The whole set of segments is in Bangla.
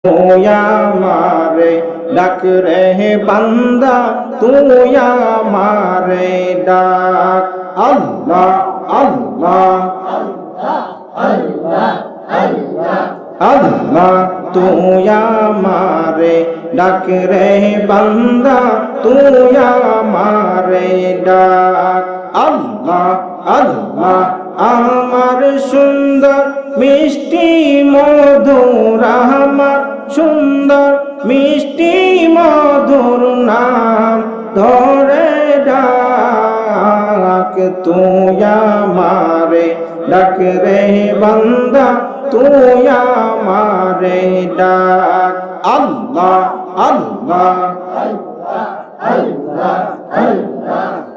তুই আমারে ডাক রে বান্দা, তুই আমারে ডাক। আল্লাহ আল্লাহ আল্লাহ তুই আমারে ডাক রে বান্দা, তুই আমারে ডাক। আল্লাহ আল্লাহ আমার সুন্দর মিষ্টি মধুর, আমার সুন্দর মিষ্টি মধুর নাম ধরে ডাক। তুই আমারে ডাক রে বান্দা, তুই আমারে ডাক। আল্লাহ আল্লাহ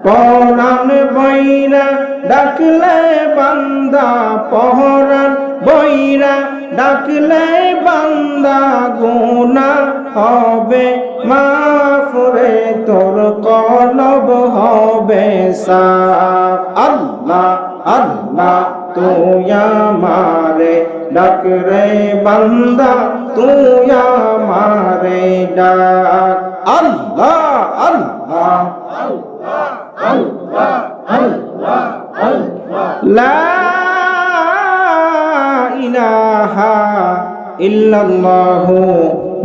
পরাণ বৈরা ডাকলে বান্দা, পরাণ বৈরা ডাকলে বান্দা, গুনাহ হবে মাফ রে, তোর কলব হবে সাফ। আল্লাহ আল্লাহ তুই আমারে ডাক রে বান্দা, তুই আমারে ডাক। আল্লাহ আল্লাহ লা ইলাহা ইল্লাল্লাহু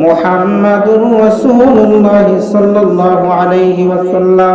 মুহাম্মাদুর রাসূলুল্লাহ সাল্লাল্লাহু আলাইহি ওয়াসাল্লাম।